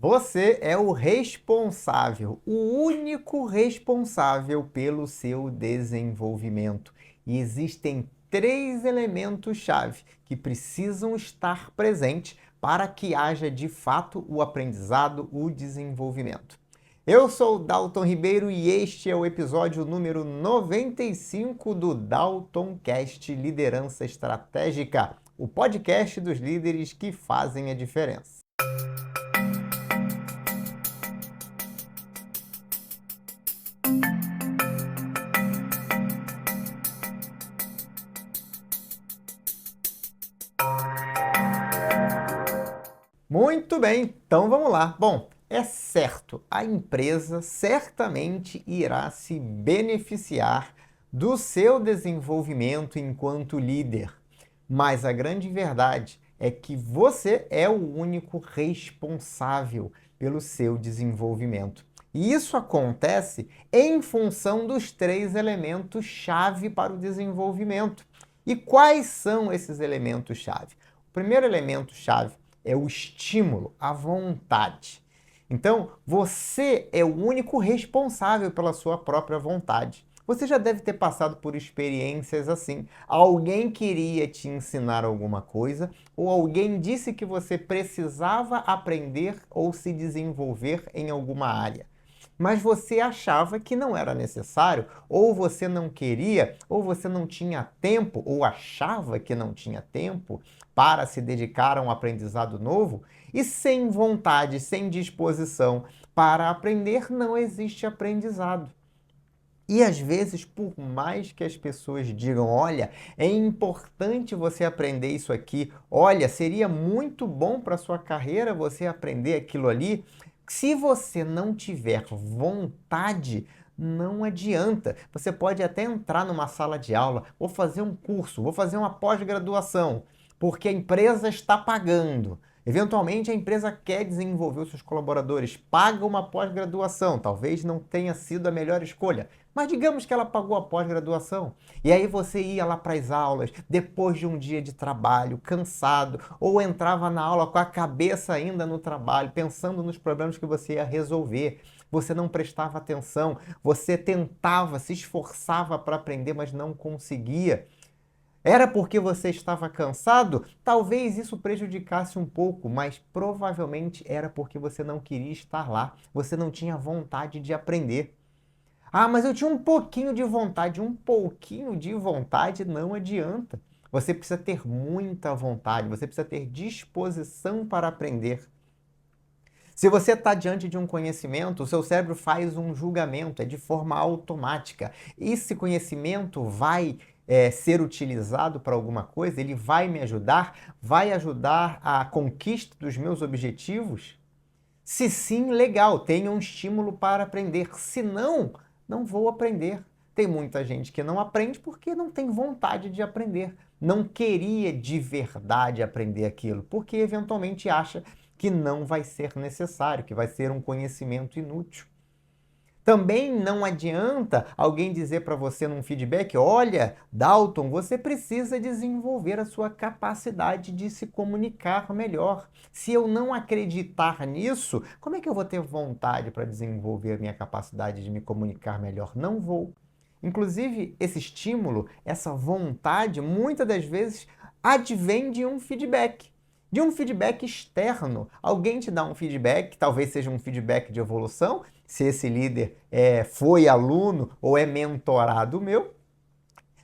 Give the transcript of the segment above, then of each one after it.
Você é o responsável, o único responsável pelo seu desenvolvimento. E existem três elementos-chave que precisam estar presentes para que haja de fato o aprendizado, o desenvolvimento. Eu sou o Dalton Ribeiro e este é o episódio número 95 do DaltonCast Liderança Estratégica, o podcast dos líderes que fazem a diferença. Muito bem, então vamos lá. Bom, é certo, a empresa certamente irá se beneficiar do seu desenvolvimento enquanto líder, mas a grande verdade é que você é o único responsável pelo seu desenvolvimento. E isso acontece em função dos três elementos-chave para o desenvolvimento. E quais são esses elementos-chave? O primeiro elemento-chave é o estímulo, a vontade. Então, você é o único responsável pela sua própria vontade. Você já deve ter passado por experiências assim. Alguém queria te ensinar alguma coisa, ou alguém disse que você precisava aprender ou se desenvolver em alguma área. Mas você achava que não era necessário, ou você não queria, ou você não tinha tempo, ou achava que não tinha tempo para se dedicar a um aprendizado novo, e sem vontade, sem disposição para aprender, não existe aprendizado. E às vezes, por mais que as pessoas digam, olha, é importante você aprender isso aqui, olha, seria muito bom para a sua carreira você aprender aquilo ali, se você não tiver vontade, não adianta. Você pode até entrar numa sala de aula, ou fazer um curso, ou fazer uma pós-graduação, porque a empresa está pagando. Eventualmente, a empresa quer desenvolver os seus colaboradores, paga uma pós-graduação, talvez não tenha sido a melhor escolha, mas digamos que ela pagou a pós-graduação. E aí você ia lá para as aulas, depois de um dia de trabalho, cansado, ou entrava na aula com a cabeça ainda no trabalho, pensando nos problemas que você ia resolver. Você não prestava atenção, você tentava, se esforçava para aprender, mas não conseguia. Era porque você estava cansado? Talvez isso prejudicasse um pouco, mas provavelmente era porque você não queria estar lá, você não tinha vontade de aprender. Ah, mas eu tinha um pouquinho de vontade não adianta. Você precisa ter muita vontade, você precisa ter disposição para aprender. Se você está diante de um conhecimento, o seu cérebro faz um julgamento, é de forma automática. Esse conhecimento vai ser utilizado para alguma coisa? Ele vai me ajudar? Vai ajudar a conquista dos meus objetivos? Se sim, legal, tenha um estímulo para aprender. Se não, não vou aprender. Tem muita gente que não aprende porque não tem vontade de aprender. Não queria de verdade aprender aquilo, porque eventualmente acha que não vai ser necessário, que vai ser um conhecimento inútil. Também não adianta alguém dizer para você num feedback, olha, Dalton, você precisa desenvolver a sua capacidade de se comunicar melhor. Se eu não acreditar nisso, como é que eu vou ter vontade para desenvolver a minha capacidade de me comunicar melhor? Não vou. Inclusive, esse estímulo, essa vontade, muitas das vezes advém de um feedback externo. Alguém te dá um feedback, talvez seja um feedback de evolução, se esse líder foi aluno ou é mentorado meu,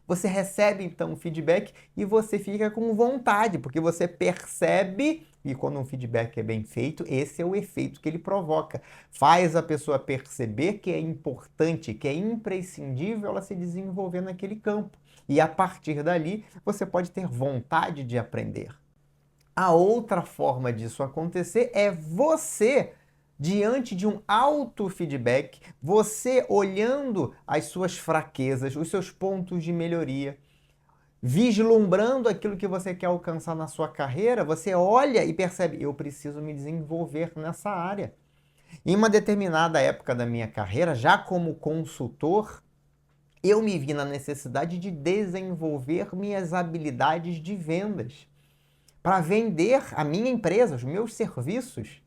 você recebe então o feedback e você fica com vontade, porque você percebe, e quando um feedback é bem feito, esse é o efeito que ele provoca. Faz a pessoa perceber que é importante, que é imprescindível ela se desenvolver naquele campo. E a partir dali, você pode ter vontade de aprender. A outra forma disso acontecer é você, diante de um auto-feedback, você olhando as suas fraquezas, os seus pontos de melhoria, vislumbrando aquilo que você quer alcançar na sua carreira, você olha e percebe, eu preciso me desenvolver nessa área. Em uma determinada época da minha carreira, já como consultor, eu me vi na necessidade de desenvolver minhas habilidades de vendas para vender a minha empresa, os meus serviços.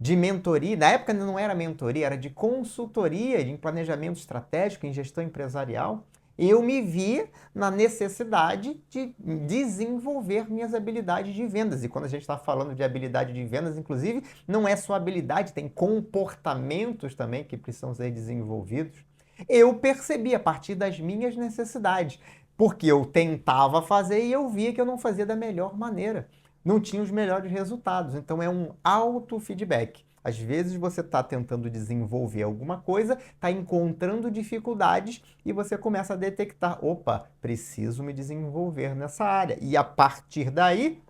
de mentoria, na época não era mentoria, era de consultoria em planejamento estratégico, em gestão empresarial, eu me vi na necessidade de desenvolver minhas habilidades de vendas. E quando a gente está falando de habilidade de vendas, inclusive, não é só habilidade, tem comportamentos também que precisam ser desenvolvidos. Eu percebi a partir das minhas necessidades, porque eu tentava fazer e eu via que eu não fazia da melhor maneira. Não tinha os melhores resultados. Então é um auto-feedback. Às vezes você está tentando desenvolver alguma coisa, está encontrando dificuldades e você começa a detectar: opa, preciso me desenvolver nessa área. E a partir daí,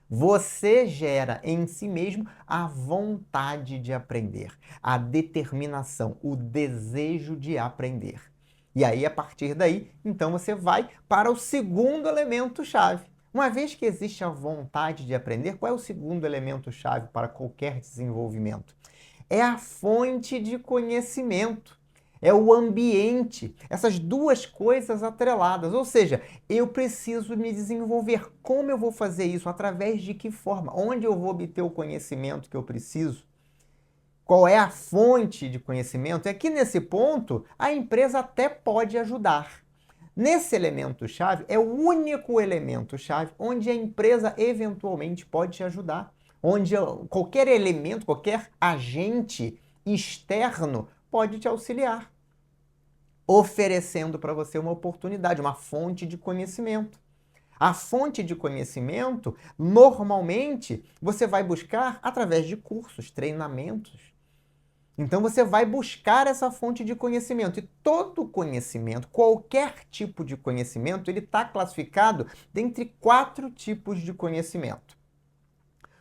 você gera em si mesmo a vontade de aprender, a determinação, o desejo de aprender. E aí, a partir daí, então você vai para o segundo elemento-chave. Uma vez que existe a vontade de aprender, qual é o segundo elemento-chave para qualquer desenvolvimento? É a fonte de conhecimento, é o ambiente, essas duas coisas atreladas. Ou seja, eu preciso me desenvolver. Como eu vou fazer isso? Através de que forma? Onde eu vou obter o conhecimento que eu preciso? Qual é a fonte de conhecimento? É que nesse ponto a empresa até pode ajudar. Nesse elemento-chave, é o único elemento-chave onde a empresa eventualmente pode te ajudar. Onde qualquer elemento, qualquer agente externo pode te auxiliar, oferecendo para você uma oportunidade, uma fonte de conhecimento. A fonte de conhecimento, normalmente, você vai buscar através de cursos, treinamentos. Então você vai buscar essa fonte de conhecimento. E todo conhecimento, qualquer tipo de conhecimento, ele está classificado dentre 4 tipos de conhecimento.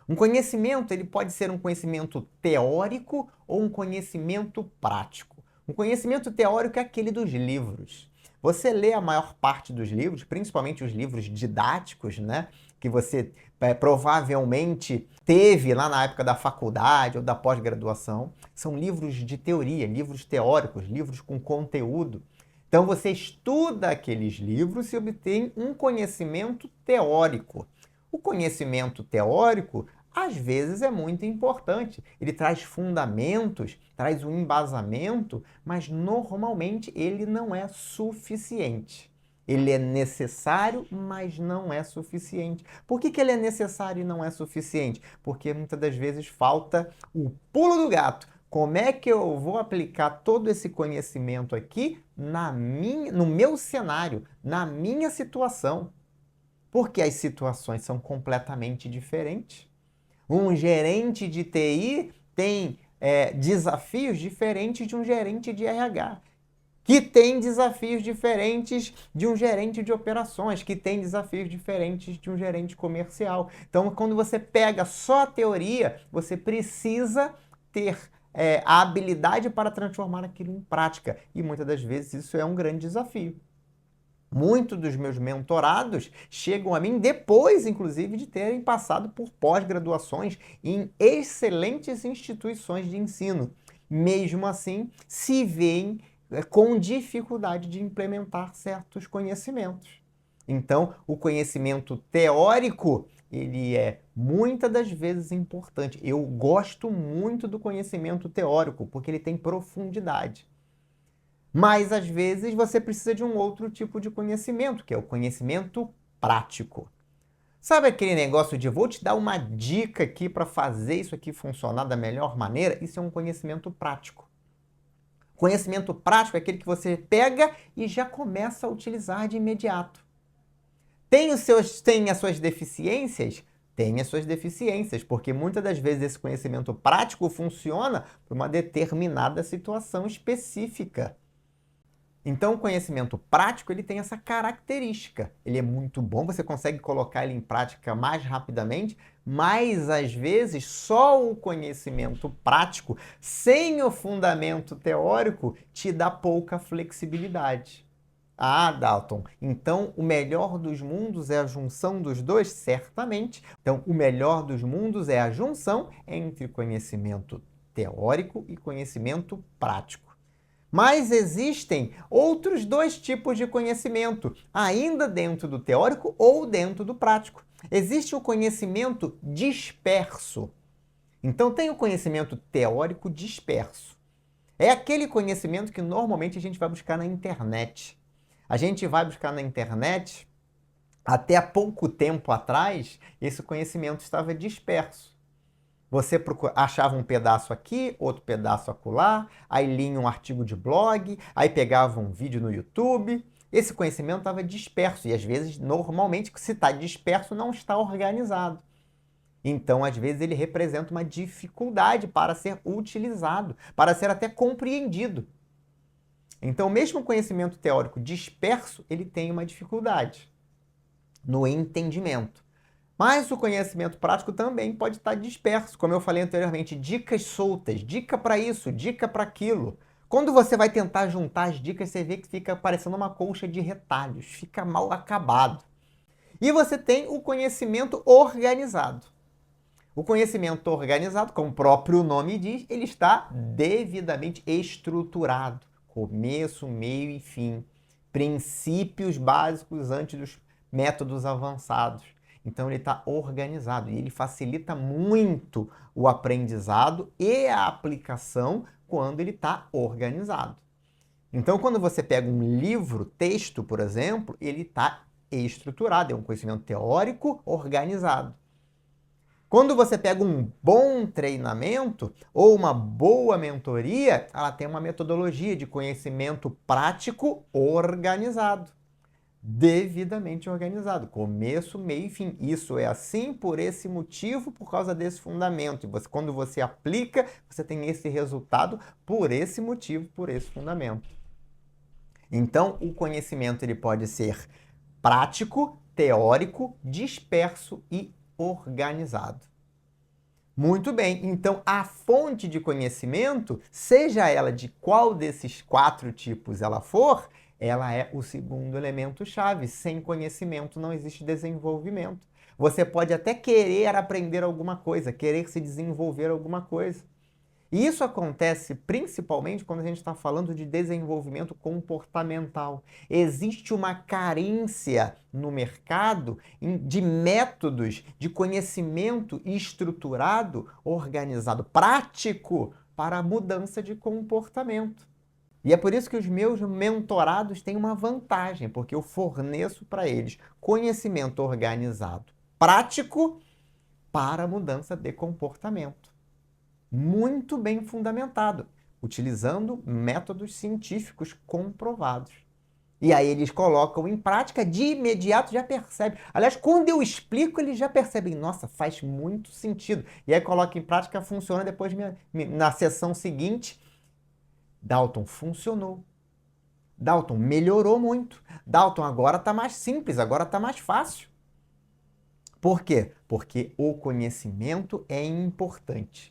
Um conhecimento, ele pode ser um conhecimento teórico ou um conhecimento prático. Um conhecimento teórico é aquele dos livros. Você lê a maior parte dos livros, principalmente os livros didáticos, né? Que você provavelmente teve lá na época da faculdade ou da pós-graduação. São livros de teoria, livros teóricos, livros com conteúdo. Então você estuda aqueles livros e obtém um conhecimento teórico. O conhecimento teórico, às vezes, é muito importante. Ele traz fundamentos, traz um embasamento, mas normalmente ele não é suficiente. Ele é necessário, mas não é suficiente. Por que ele é necessário e não é suficiente? Porque muitas das vezes falta o pulo do gato. Como é que eu vou aplicar todo esse conhecimento aqui no meu cenário, na minha situação? Porque as situações são completamente diferentes. Um gerente de TI tem desafios diferentes de um gerente de RH, que tem desafios diferentes de um gerente de operações, que tem desafios diferentes de um gerente comercial. Então, quando você pega só a teoria, você precisa ter a habilidade para transformar aquilo em prática. E muitas das vezes isso é um grande desafio. Muitos dos meus mentorados chegam a mim depois, inclusive, de terem passado por pós-graduações em excelentes instituições de ensino. Mesmo assim, se veem com dificuldade de implementar certos conhecimentos. Então, o conhecimento teórico, ele é muitas das vezes importante. Eu gosto muito do conhecimento teórico, porque ele tem profundidade. Mas, às vezes, você precisa de um outro tipo de conhecimento, que é o conhecimento prático. Sabe aquele negócio de vou te dar uma dica aqui para fazer isso aqui funcionar da melhor maneira? Isso é um conhecimento prático. Conhecimento prático é aquele que você pega e já começa a utilizar de imediato. Tem as suas deficiências? Tem as suas deficiências, porque muitas das vezes esse conhecimento prático funciona para uma determinada situação específica. Então, o conhecimento prático, ele tem essa característica. Ele é muito bom, você consegue colocar ele em prática mais rapidamente, mas, às vezes, só o conhecimento prático, sem o fundamento teórico, te dá pouca flexibilidade. Ah, Dalton, então o melhor dos mundos é a junção dos dois? Certamente. Então, o melhor dos mundos é a junção entre conhecimento teórico e conhecimento prático. Mas existem outros 2 tipos de conhecimento, ainda dentro do teórico ou dentro do prático. Existe o conhecimento disperso, Então, tem o conhecimento teórico disperso. É aquele conhecimento que normalmente a gente vai buscar na internet. A gente vai buscar na internet, até há pouco tempo atrás, esse conhecimento estava disperso. Você achava um pedaço aqui, outro pedaço acolá, aí lia um artigo de blog, aí pegava um vídeo no YouTube. Esse conhecimento estava disperso e às vezes, normalmente, se está disperso, não está organizado. Então, às vezes, ele representa uma dificuldade para ser utilizado, para ser até compreendido. Então, mesmo o conhecimento teórico disperso, ele tem uma dificuldade no entendimento. Mas o conhecimento prático também pode estar disperso, como eu falei anteriormente, dicas soltas, dica para isso, dica para aquilo. Quando você vai tentar juntar as dicas, você vê que fica parecendo uma colcha de retalhos, fica mal acabado. E você tem o conhecimento organizado. O conhecimento organizado, como o próprio nome diz, ele está devidamente estruturado. Começo, meio e fim. Princípios básicos antes dos métodos avançados. Então ele está organizado e ele facilita muito o aprendizado e a aplicação quando ele está organizado. Então, quando você pega um livro, texto, por exemplo, ele está estruturado, é um conhecimento teórico organizado. Quando você pega um bom treinamento ou uma boa mentoria, ela tem uma metodologia de conhecimento prático organizado, devidamente organizado, começo, meio e fim. Isso é assim por esse motivo, por causa desse fundamento. E quando você aplica, você tem esse resultado por esse motivo, por esse fundamento. Então, o conhecimento ele pode ser prático, teórico, disperso e organizado. Muito bem, então a fonte de conhecimento, seja ela de qual desses 4 tipos ela for, ela é o segundo elemento-chave. Sem conhecimento não existe desenvolvimento. Você pode até querer aprender alguma coisa, querer se desenvolver alguma coisa. E isso acontece principalmente quando a gente está falando de desenvolvimento comportamental. Existe uma carência no mercado de métodos de conhecimento estruturado, organizado, prático para a mudança de comportamento. E é por isso que os meus mentorados têm uma vantagem, porque eu forneço para eles conhecimento organizado, prático para a mudança de comportamento. Muito bem fundamentado, utilizando métodos científicos comprovados. E aí eles colocam em prática, de imediato já percebem. Aliás, quando eu explico, eles já percebem, nossa, faz muito sentido. E aí coloca em prática, funciona, depois na sessão seguinte, Dalton, funcionou. Dalton, melhorou muito. Dalton, agora está mais simples, agora está mais fácil. Por quê? Porque o conhecimento é importante.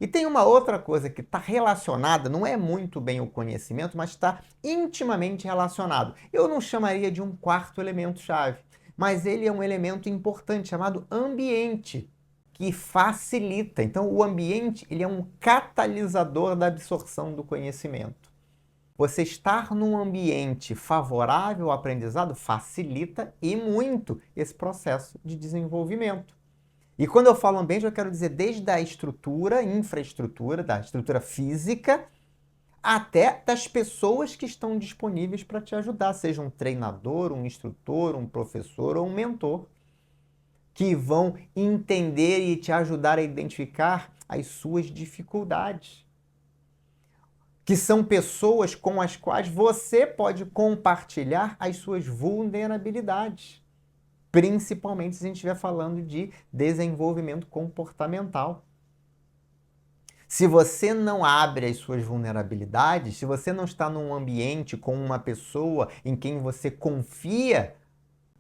E tem uma outra coisa que está relacionada, não é muito bem o conhecimento, mas está intimamente relacionado. Eu não chamaria de um quarto elemento-chave, mas ele é um elemento importante chamado ambiente, que facilita. Então, o ambiente ele é um catalisador da absorção do conhecimento. Você estar num ambiente favorável ao aprendizado facilita e muito esse processo de desenvolvimento. E quando eu falo ambiente, eu quero dizer desde a estrutura, infraestrutura, da estrutura física, até das pessoas que estão disponíveis para te ajudar, seja um treinador, um instrutor, um professor ou um mentor, que vão entender e te ajudar a identificar as suas dificuldades. Que são pessoas com as quais você pode compartilhar as suas vulnerabilidades. Principalmente se a gente estiver falando de desenvolvimento comportamental. Se você não abre as suas vulnerabilidades, se você não está num ambiente com uma pessoa em quem você confia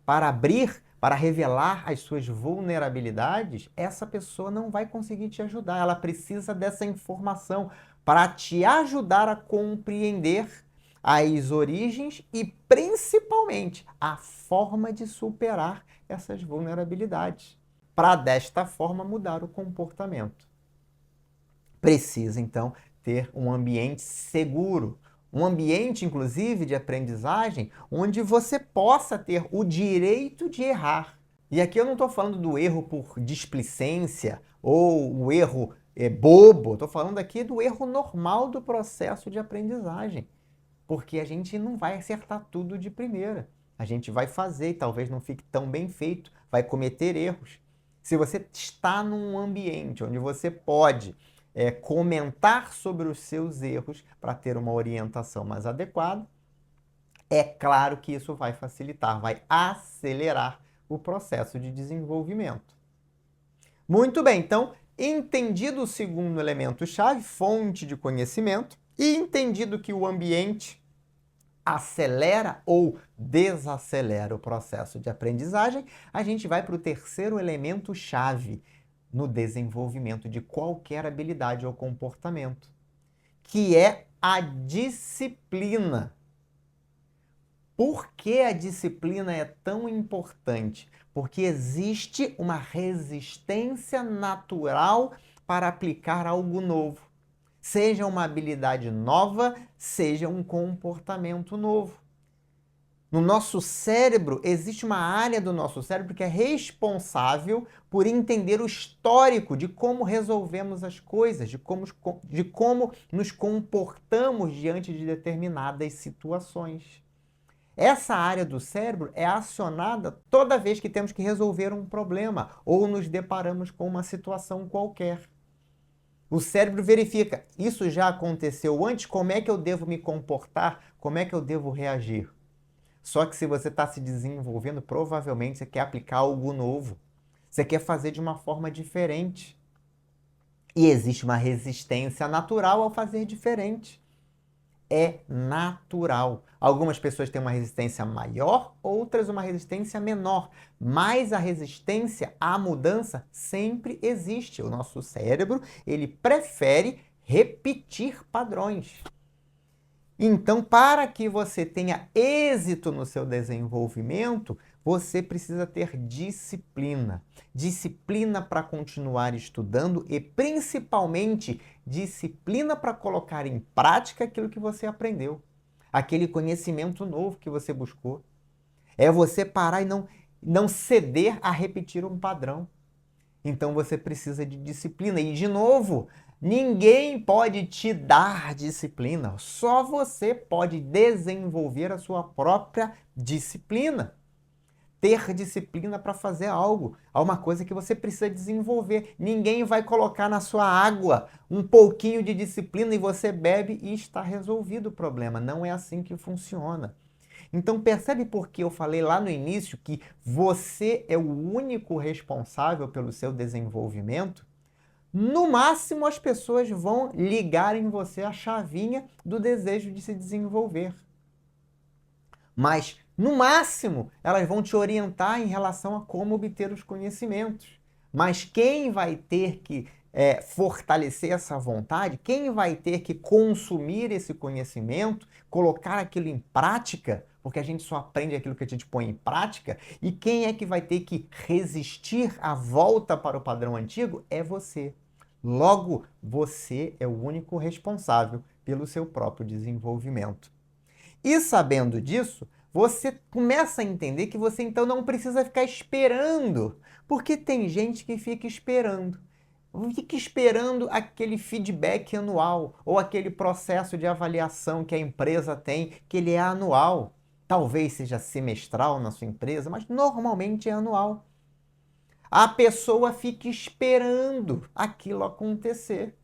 para abrir, para revelar as suas vulnerabilidades, essa pessoa não vai conseguir te ajudar. Ela precisa dessa informação para te ajudar a compreender as origens e, principalmente, a forma de superar essas vulnerabilidades, para desta forma mudar o comportamento. Precisa, então, ter um ambiente seguro, um ambiente, inclusive, de aprendizagem, onde você possa ter o direito de errar. E aqui eu não estou falando do erro por displicência ou o erro bobo, estou falando aqui do erro normal do processo de aprendizagem, porque a gente não vai acertar tudo de primeira. A gente vai fazer e talvez não fique tão bem feito, vai cometer erros. Se você está num ambiente onde você pode comentar sobre os seus erros para ter uma orientação mais adequada, é claro que isso vai facilitar, vai acelerar o processo de desenvolvimento. Muito bem, então, entendido o segundo elemento-chave, fonte de conhecimento, e entendido que o ambiente acelera ou desacelera o processo de aprendizagem, a gente vai para o terceiro elemento-chave no desenvolvimento de qualquer habilidade ou comportamento, que é a disciplina. Por que a disciplina é tão importante? Porque existe uma resistência natural para aplicar algo novo. Seja uma habilidade nova, seja um comportamento novo. No nosso cérebro, existe uma área do nosso cérebro que é responsável por entender o histórico de como resolvemos as coisas, de como nos comportamos diante de determinadas situações. Essa área do cérebro é acionada toda vez que temos que resolver um problema ou nos deparamos com uma situação qualquer. O cérebro verifica, isso já aconteceu antes, como é que eu devo me comportar, como é que eu devo reagir. Só que se você está se desenvolvendo, provavelmente você quer aplicar algo novo. Você quer fazer de uma forma diferente. E existe uma resistência natural ao fazer diferente. É natural. Algumas pessoas têm uma resistência maior, outras uma resistência menor. Mas a resistência à mudança sempre existe. O nosso cérebro, ele prefere repetir padrões. Então, para que você tenha êxito no seu desenvolvimento, você precisa ter disciplina. Disciplina para continuar estudando e, principalmente, disciplina para colocar em prática aquilo que você aprendeu, aquele conhecimento novo que você buscou. É você parar e não ceder a repetir um padrão. Então, você precisa de disciplina. E, de novo, ninguém pode te dar disciplina, só você pode desenvolver a sua própria disciplina. Ter disciplina para fazer algo, há uma coisa que você precisa desenvolver. Ninguém vai colocar na sua água um pouquinho de disciplina e você bebe e está resolvido o problema. Não é assim que funciona. Então percebe por que eu falei lá no início que você é o único responsável pelo seu desenvolvimento? No máximo, as pessoas vão ligar em você a chavinha do desejo de se desenvolver. Mas, no máximo, elas vão te orientar em relação a como obter os conhecimentos. Mas quem vai ter que fortalecer essa vontade, quem vai ter que consumir esse conhecimento, colocar aquilo em prática, porque a gente só aprende aquilo que a gente põe em prática, e quem é que vai ter que resistir à volta para o padrão antigo é você. Logo, você é o único responsável pelo seu próprio desenvolvimento. E sabendo disso, você começa a entender que você então não precisa ficar esperando, porque tem gente que fica esperando. Fica esperando aquele feedback anual ou aquele processo de avaliação que a empresa tem, que ele é anual. Talvez seja semestral na sua empresa, mas normalmente é anual. A pessoa fica esperando aquilo acontecer.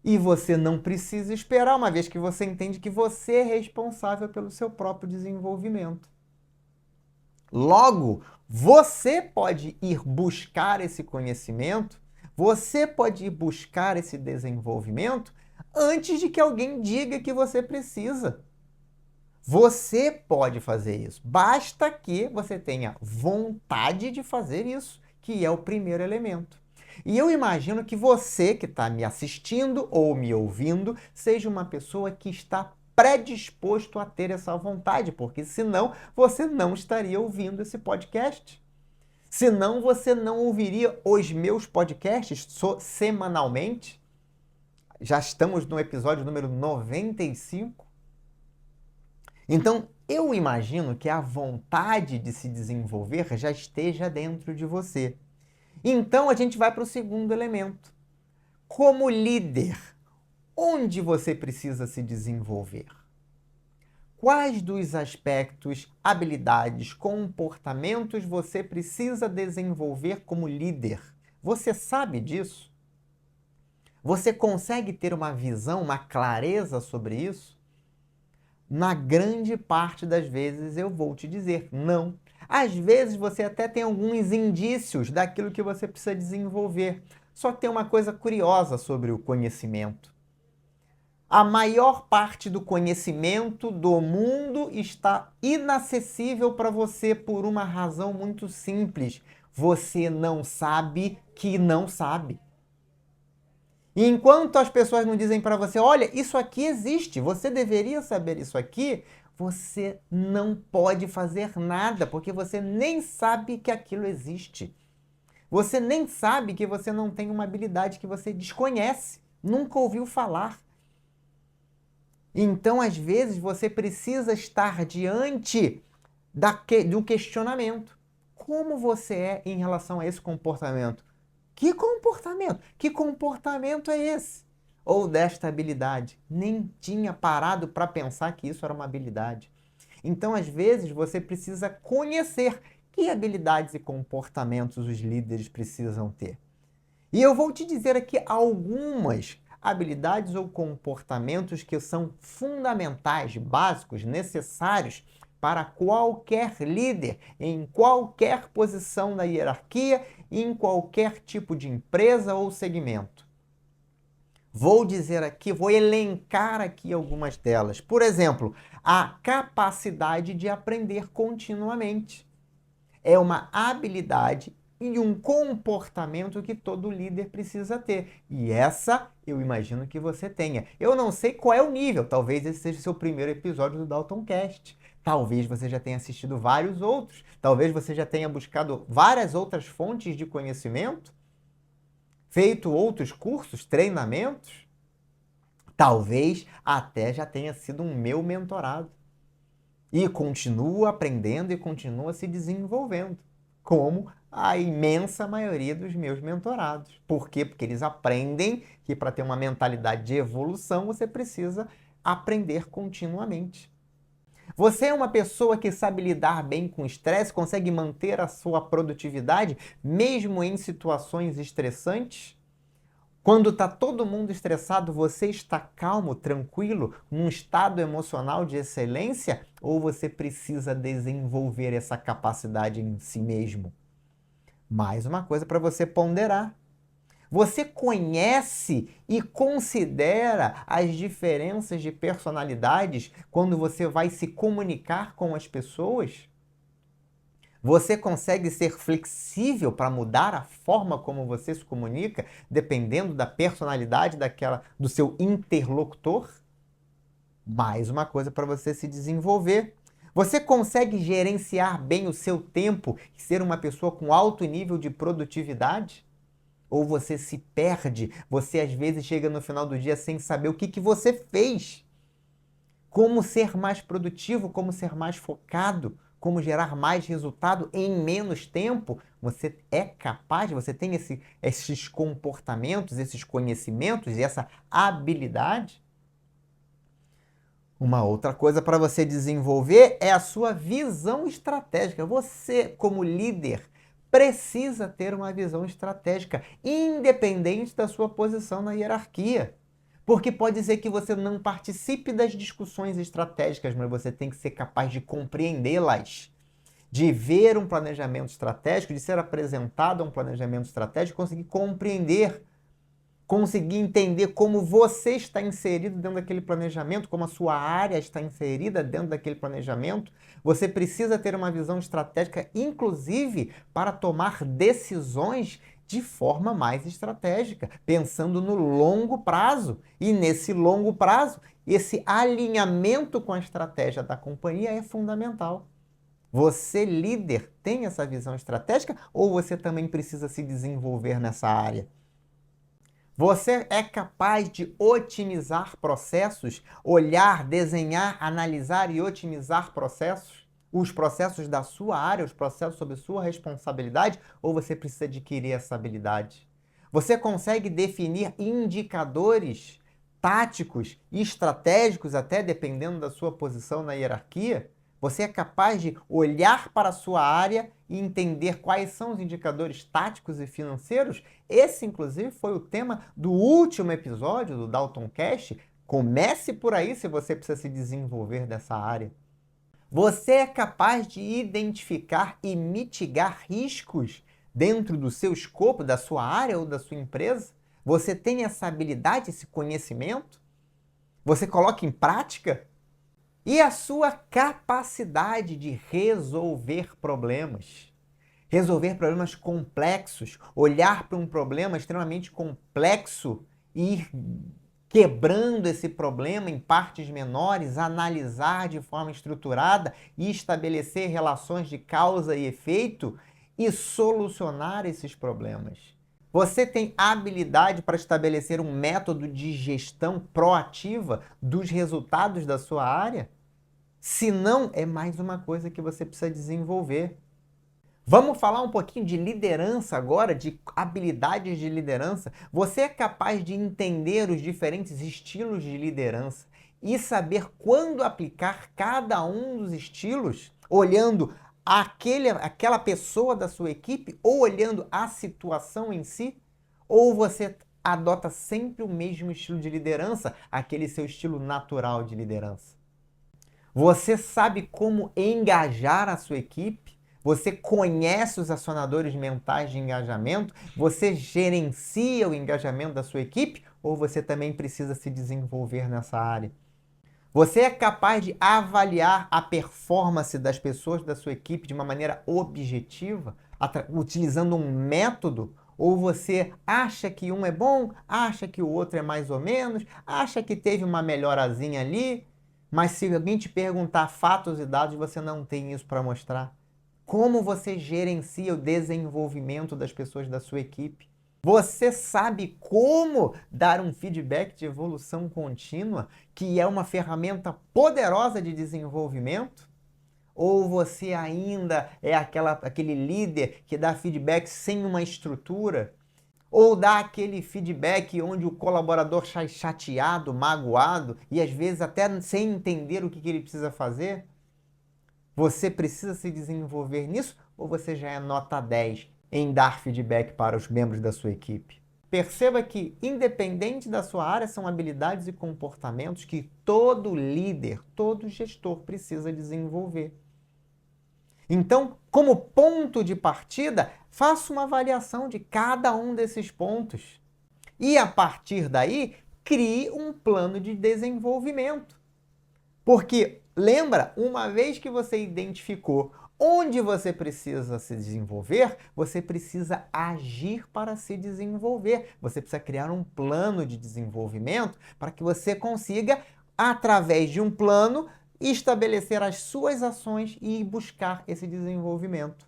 E você não precisa esperar, uma vez que você entende que você é responsável pelo seu próprio desenvolvimento. Logo, você pode ir buscar esse conhecimento, você pode ir buscar esse desenvolvimento antes de que alguém diga que você precisa. Você pode fazer isso. Basta que você tenha vontade de fazer isso, que é o primeiro elemento. E eu imagino que você que está me assistindo ou me ouvindo seja uma pessoa que está predisposto a ter essa vontade, porque senão você não estaria ouvindo esse podcast. Senão você não ouviria os meus podcasts semanalmente. Já estamos no episódio número 95. Então, eu imagino que a vontade de se desenvolver já esteja dentro de você. Então, a gente vai para o segundo elemento. Como líder, onde você precisa se desenvolver? Quais dos aspectos, habilidades, comportamentos você precisa desenvolver como líder? Você sabe disso? Você consegue ter uma visão, uma clareza sobre isso? Na grande parte das vezes eu vou te dizer não. Às vezes você até tem alguns indícios daquilo que você precisa desenvolver. Só que tem uma coisa curiosa sobre o conhecimento. A maior parte do conhecimento do mundo está inacessível para você por uma razão muito simples. Você não sabe que não sabe. E enquanto as pessoas não dizem para você, olha, isso aqui existe, você deveria saber isso aqui, você não pode fazer nada, porque você nem sabe que aquilo existe. Você nem sabe que você não tem uma habilidade que você desconhece, nunca ouviu falar. Então, às vezes, você precisa estar diante do questionamento. Como você é em relação a esse comportamento? Que comportamento? Que comportamento é esse? Ou desta habilidade? Nem tinha parado para pensar que isso era uma habilidade. Então, às vezes, você precisa conhecer que habilidades e comportamentos os líderes precisam ter. E eu vou te dizer aqui algumas habilidades ou comportamentos que são fundamentais, básicos, necessários para qualquer líder, em qualquer posição na hierarquia, em qualquer tipo de empresa ou segmento. Vou dizer aqui, vou elencar aqui algumas delas. Por exemplo, a capacidade de aprender continuamente. É uma habilidade e um comportamento que todo líder precisa ter. E essa eu imagino que você tenha. Eu não sei qual é o nível, talvez esse seja o seu primeiro episódio do Daltoncast. Talvez você já tenha assistido vários outros. Talvez você já tenha buscado várias outras fontes de conhecimento, feito outros cursos, treinamentos. Talvez até já tenha sido um meu mentorado. E continua aprendendo e continua se desenvolvendo, como a imensa maioria dos meus mentorados. Por quê? Porque eles aprendem que para ter uma mentalidade de evolução você precisa aprender continuamente. Você é uma pessoa que sabe lidar bem com estresse, consegue manter a sua produtividade mesmo em situações estressantes? Quando está todo mundo estressado, você está calmo, tranquilo, num estado emocional de excelência? Ou você precisa desenvolver essa capacidade em si mesmo? Mais uma coisa para você ponderar. Você conhece e considera as diferenças de personalidades quando você vai se comunicar com as pessoas? Você consegue ser flexível para mudar a forma como você se comunica, dependendo da personalidade do seu interlocutor? Mais uma coisa para você se desenvolver. Você consegue gerenciar bem o seu tempo e ser uma pessoa com alto nível de produtividade? Ou você se perde? Você às vezes chega no final do dia sem saber o que você fez. Como ser mais produtivo, como ser mais focado, como gerar mais resultado em menos tempo. Você é capaz, você tem esses comportamentos, esses conhecimentos e essa habilidade? Uma outra coisa para você desenvolver é a sua visão estratégica. Você, como líder, precisa ter uma visão estratégica, independente da sua posição na hierarquia. Porque pode ser que você não participe das discussões estratégicas, mas você tem que ser capaz de compreendê-las, de ver um planejamento estratégico, de ser apresentado a um planejamento estratégico, conseguir compreender, conseguir entender como você está inserido dentro daquele planejamento, como a sua área está inserida dentro daquele planejamento. Você precisa ter uma visão estratégica, inclusive para tomar decisões de forma mais estratégica, pensando no longo prazo. E nesse longo prazo, esse alinhamento com a estratégia da companhia é fundamental. Você, líder, tem essa visão estratégica ou você também precisa se desenvolver nessa área? Você é capaz de otimizar processos, olhar, desenhar, analisar e otimizar processos? Os processos da sua área, os processos sob sua responsabilidade, ou você precisa adquirir essa habilidade? Você consegue definir indicadores táticos e estratégicos, até dependendo da sua posição na hierarquia? Você é capaz de olhar para a sua área e entender quais são os indicadores táticos e financeiros? Esse, inclusive, foi o tema do último episódio do Dalton Cash. Comece por aí se você precisa se desenvolver dessa área. Você é capaz de identificar e mitigar riscos dentro do seu escopo, da sua área ou da sua empresa? Você tem essa habilidade, esse conhecimento? Você coloca em prática? E a sua capacidade de resolver problemas? Resolver problemas complexos, olhar para um problema extremamente complexo e ir quebrando esse problema em partes menores, analisar de forma estruturada e estabelecer relações de causa e efeito e solucionar esses problemas. Você tem habilidade para estabelecer um método de gestão proativa dos resultados da sua área? Se não, é mais uma coisa que você precisa desenvolver. Vamos falar um pouquinho de liderança agora, de habilidades de liderança. Você é capaz de entender os diferentes estilos de liderança e saber quando aplicar cada um dos estilos, olhando aquela pessoa da sua equipe ou olhando a situação em si? Ou você adota sempre o mesmo estilo de liderança, aquele seu estilo natural de liderança? Você sabe como engajar a sua equipe? Você conhece os acionadores mentais de engajamento? Você gerencia o engajamento da sua equipe? Ou você também precisa se desenvolver nessa área? Você é capaz de avaliar a performance das pessoas da sua equipe de uma maneira objetiva, utilizando um método? Ou você acha que um é bom, acha que o outro é mais ou menos, acha que teve uma melhorazinha ali, mas se alguém te perguntar fatos e dados, você não tem isso para mostrar? Como você gerencia o desenvolvimento das pessoas da sua equipe? Você sabe como dar um feedback de evolução contínua, que é uma ferramenta poderosa de desenvolvimento? Ou você ainda é aquele líder que dá feedback sem uma estrutura? Ou dá aquele feedback onde o colaborador sai chateado, magoado e às vezes até sem entender o que ele precisa fazer? Você precisa se desenvolver nisso ou você já é nota 10 em dar feedback para os membros da sua equipe? Perceba que, independente da sua área, são habilidades e comportamentos que todo líder, todo gestor precisa desenvolver. Então, como ponto de partida, faça uma avaliação de cada um desses pontos. E, a partir daí, crie um plano de desenvolvimento. Porque, lembra, uma vez que você identificou onde você precisa se desenvolver, você precisa agir para se desenvolver. Você precisa criar um plano de desenvolvimento para que você consiga, através de um plano, estabelecer as suas ações e buscar esse desenvolvimento.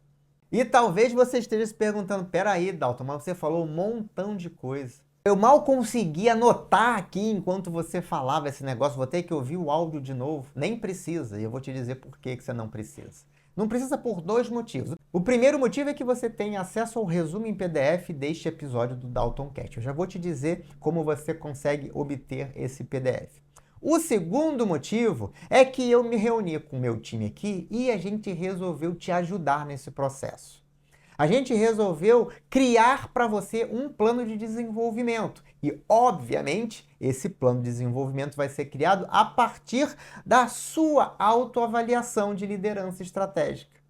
E talvez você esteja se perguntando, peraí, Dalton, mas você falou um montão de coisa. Eu mal consegui anotar aqui enquanto você falava esse negócio, vou ter que ouvir o áudio de novo. Nem precisa, e eu vou te dizer por que você não precisa. Não precisa por dois motivos. O primeiro motivo é que você tem acesso ao resumo em PDF deste episódio do Dalton Cast. Eu já vou te dizer como você consegue obter esse PDF. O segundo motivo é que eu me reuni com o meu time aqui e a gente resolveu te ajudar nesse processo. A gente resolveu criar para você um plano de desenvolvimento. E, obviamente, esse plano de desenvolvimento vai ser criado a partir da sua autoavaliação de liderança estratégica.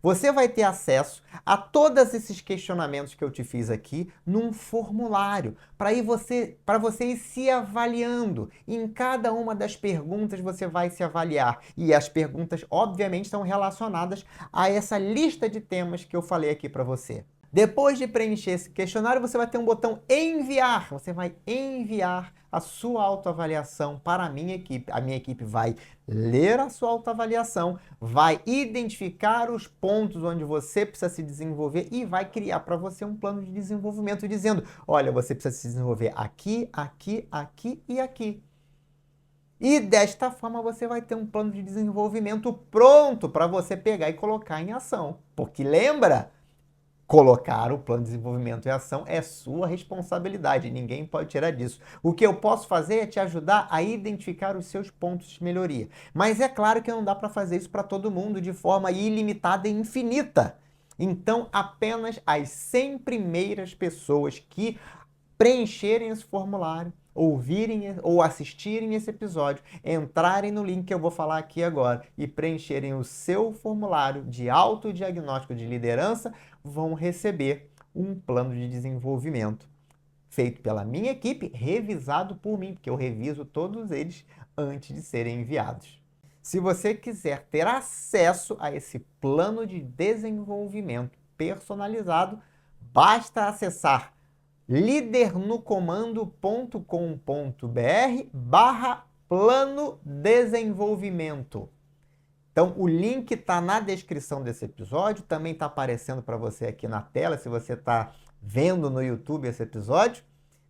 Você vai ter acesso a todos esses questionamentos que eu te fiz aqui num formulário, para você ir se avaliando. Em cada uma das perguntas você vai se avaliar. E as perguntas, obviamente, estão relacionadas a essa lista de temas que eu falei aqui para você. Depois de preencher esse questionário, você vai ter um botão enviar. Você vai enviar a sua autoavaliação para a minha equipe. A minha equipe vai ler a sua autoavaliação, vai identificar os pontos onde você precisa se desenvolver e vai criar para você um plano de desenvolvimento dizendo, olha, você precisa se desenvolver aqui, aqui, aqui e aqui. E desta forma você vai ter um plano de desenvolvimento pronto para você pegar e colocar em ação. Porque lembra? colocar o plano de desenvolvimento em ação é sua responsabilidade, ninguém pode tirar disso. O que eu posso fazer é te ajudar a identificar os seus pontos de melhoria. Mas é claro que não dá para fazer isso para todo mundo de forma ilimitada e infinita. Então, apenas as 100 primeiras pessoas que preencherem esse formulário, ouvirem ou assistirem esse episódio, entrarem no link que eu vou falar aqui agora e preencherem o seu formulário de autodiagnóstico de liderança, vão receber um plano de desenvolvimento feito pela minha equipe, revisado por mim, porque eu reviso todos eles antes de serem enviados. Se você quiser ter acesso a esse plano de desenvolvimento personalizado, basta acessar lídernocomando.com.br/plano desenvolvimento. Então, o link está na descrição desse episódio, também está aparecendo para você aqui na tela, se você está vendo no YouTube esse episódio.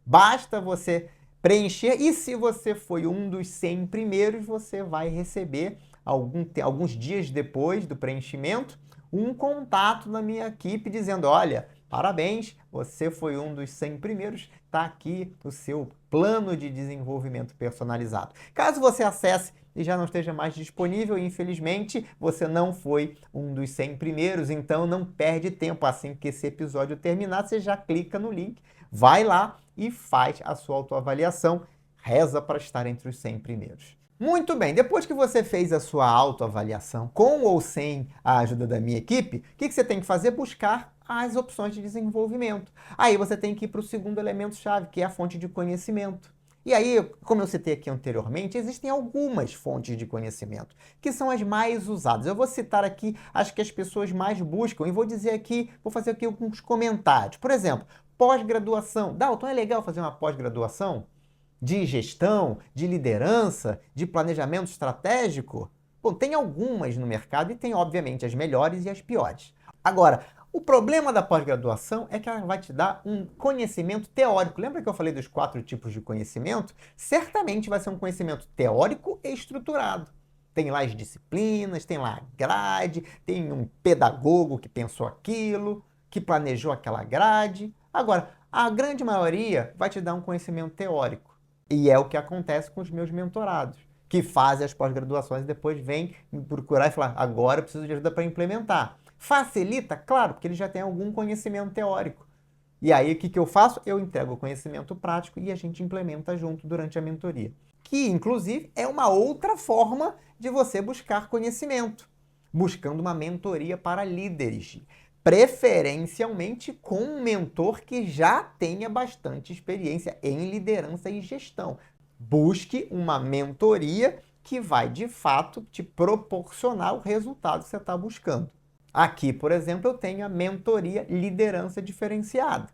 Basta você preencher e se você foi um dos 100 primeiros, você vai receber, alguns dias depois do preenchimento, um contato da minha equipe dizendo, olha, parabéns, você foi um dos 100 primeiros, está aqui o seu plano de desenvolvimento personalizado. Caso você acesse e já não esteja mais disponível, infelizmente, você não foi um dos 100 primeiros, então não perde tempo. Assim que esse episódio terminar, você já clica no link, vai lá e faz a sua autoavaliação. Reza para estar entre os 100 primeiros. Muito bem, depois que você fez a sua autoavaliação, com ou sem a ajuda da minha equipe, o que você tem que fazer? Buscar as opções de desenvolvimento. Aí você tem que ir para o segundo elemento-chave, que é a fonte de conhecimento. E aí, como eu citei aqui anteriormente, existem algumas fontes de conhecimento, que são as mais usadas. Eu vou citar aqui as que as pessoas mais buscam e vou dizer aqui, vou fazer aqui alguns comentários. Por exemplo, pós-graduação. Dalton, é legal fazer uma pós-graduação? De gestão, de liderança, de planejamento estratégico? Bom, tem algumas no mercado e tem, obviamente, as melhores e as piores. Agora, o problema da pós-graduação é que ela vai te dar um conhecimento teórico. Lembra que eu falei dos 4 tipos de conhecimento? Certamente vai ser um conhecimento teórico e estruturado. Tem lá as disciplinas, tem lá a grade, tem um pedagogo que pensou aquilo, que planejou aquela grade. Agora, a grande maioria vai te dar um conhecimento teórico. E é o que acontece com os meus mentorados, que fazem as pós-graduações e depois vêm me procurar e falar, agora eu preciso de ajuda para implementar. Facilita? Claro, porque ele já tem algum conhecimento teórico. E aí, o que eu faço? Eu entrego o conhecimento prático e a gente implementa junto durante a mentoria. Que, inclusive, é uma outra forma de você buscar conhecimento. Buscando uma mentoria para líderes. Preferencialmente com um mentor que já tenha bastante experiência em liderança e gestão. Busque uma mentoria que vai, de fato, te proporcionar o resultado que você está buscando. Aqui, por exemplo, eu tenho a mentoria liderança diferenciada.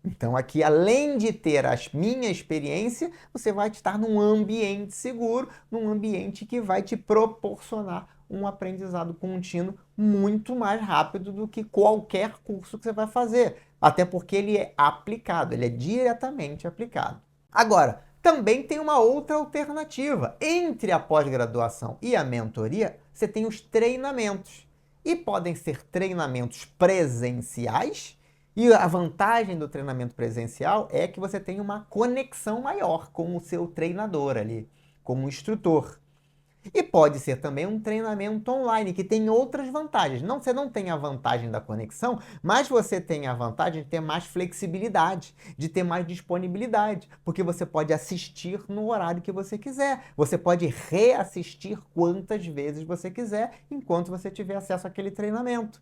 Então aqui, além de ter a minha experiência, você vai estar num ambiente seguro, num ambiente que vai te proporcionar um aprendizado contínuo muito mais rápido do que qualquer curso que você vai fazer. Até porque ele é aplicado, ele é diretamente aplicado. Agora, também tem uma outra alternativa. Entre a pós-graduação e a mentoria, você tem os treinamentos. E podem ser treinamentos presenciais, e a vantagem do treinamento presencial é que você tem uma conexão maior com o seu treinador ali, como instrutor. E pode ser também um treinamento online, que tem outras vantagens. Não, você não tem a vantagem da conexão, mas você tem a vantagem de ter mais flexibilidade, de ter mais disponibilidade, porque você pode assistir no horário que você quiser. Você pode reassistir quantas vezes você quiser, enquanto você tiver acesso àquele treinamento.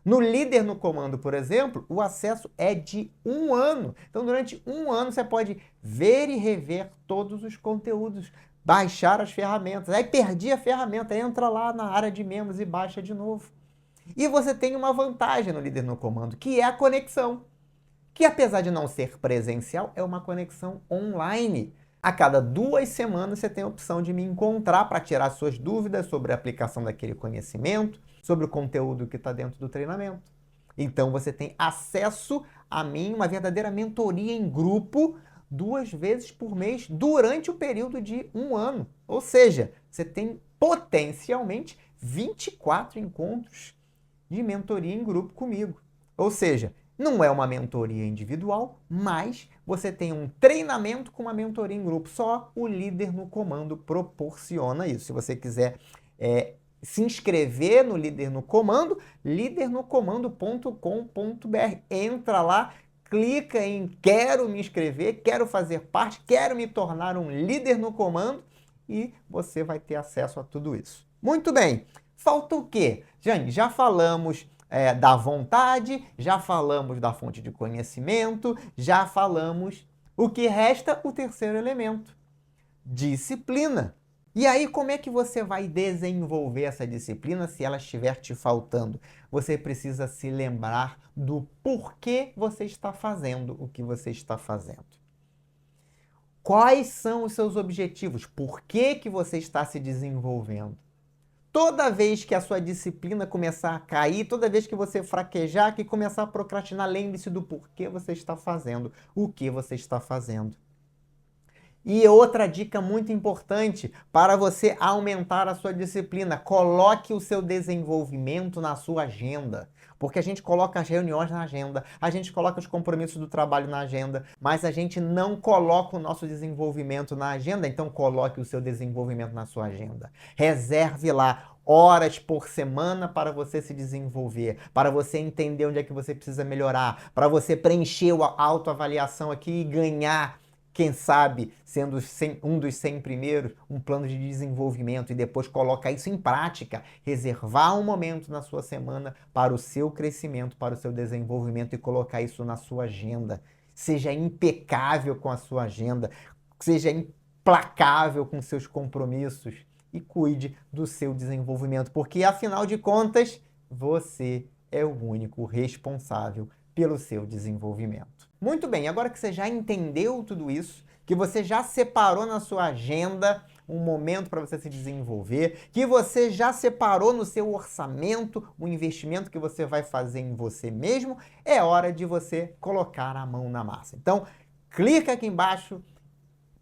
No Líder no Comando, por exemplo, o acesso é de 1 ano. Então, durante 1 ano, você pode ver e rever todos os conteúdos, baixar as ferramentas. Aí perdi a ferramenta, entra lá na área de membros e baixa de novo. E você tem uma vantagem no Líder no Comando, que é a conexão. Que apesar de não ser presencial, é uma conexão online. A cada 2 semanas você tem a opção de me encontrar para tirar suas dúvidas sobre a aplicação daquele conhecimento, sobre o conteúdo que está dentro do treinamento. Então você tem acesso a mim, uma verdadeira mentoria em grupo, 2 vezes por mês durante o período de 1 ano. Ou seja, você tem potencialmente 24 encontros de mentoria em grupo comigo. Ou seja, não é uma mentoria individual, mas você tem um treinamento com uma mentoria em grupo. Só o Líder no Comando proporciona isso. Se você quiser se inscrever no Líder no Comando, lidernocomando.com.br. Entra lá, clica em quero me inscrever, quero fazer parte, quero me tornar um líder no comando e você vai ter acesso a tudo isso. Muito bem, falta o quê? Jane, já falamos da vontade, já falamos da fonte de conhecimento, já falamos. O que resta? O terceiro elemento, disciplina. E aí, como é que você vai desenvolver essa disciplina se ela estiver te faltando? Você precisa se lembrar do porquê você está fazendo o que você está fazendo. Quais são os seus objetivos? Por que você está se desenvolvendo? Toda vez que a sua disciplina começar a cair, toda vez que você fraquejar, que começar a procrastinar, lembre-se do porquê você está fazendo, o que você está fazendo. E outra dica muito importante para você aumentar a sua disciplina, coloque o seu desenvolvimento na sua agenda. Porque a gente coloca as reuniões na agenda, a gente coloca os compromissos do trabalho na agenda, mas a gente não coloca o nosso desenvolvimento na agenda, então coloque o seu desenvolvimento na sua agenda. Reserve lá horas por semana para você se desenvolver, para você entender onde é que você precisa melhorar, para você preencher a autoavaliação aqui e ganhar, quem sabe, sendo um dos 100 primeiros, um plano de desenvolvimento e depois colocar isso em prática. Reservar um momento na sua semana para o seu crescimento, para o seu desenvolvimento e colocar isso na sua agenda. Seja impecável com a sua agenda, seja implacável com seus compromissos e cuide do seu desenvolvimento, porque afinal de contas, você é o único responsável pelo seu desenvolvimento. Muito bem, agora que você já entendeu tudo isso, que você já separou na sua agenda um momento para você se desenvolver, que você já separou no seu orçamento o investimento que você vai fazer em você mesmo, é hora de você colocar a mão na massa. Então, clica aqui embaixo,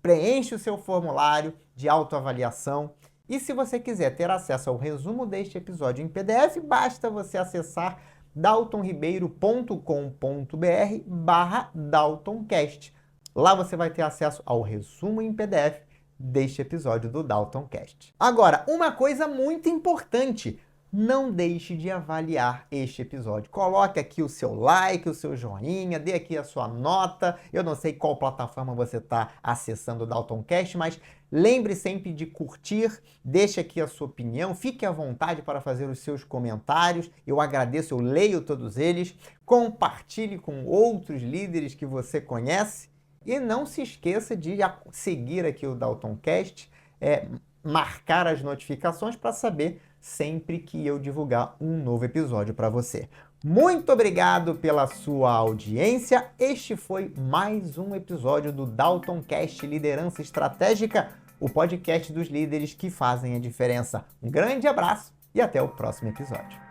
preenche o seu formulário de autoavaliação e se você quiser ter acesso ao resumo deste episódio em PDF, basta você acessar daltonribeiro.com.br/DaltonCast. Lá você vai ter acesso ao resumo em PDF deste episódio do DaltonCast. Agora, uma coisa muito importante, não deixe de avaliar este episódio. Coloque aqui o seu like, o seu joinha, dê aqui a sua nota. Eu não sei qual plataforma você está acessando o DaltonCast, mas lembre sempre de curtir, deixe aqui a sua opinião, fique à vontade para fazer os seus comentários. Eu agradeço, eu leio todos eles. Compartilhe com outros líderes que você conhece. E não se esqueça de seguir aqui o DaltonCast, marcar as notificações para saber sempre que eu divulgar um novo episódio para você. Muito obrigado pela sua audiência. Este foi mais um episódio do DaltonCast Liderança Estratégica, o podcast dos líderes que fazem a diferença. Um grande abraço e até o próximo episódio.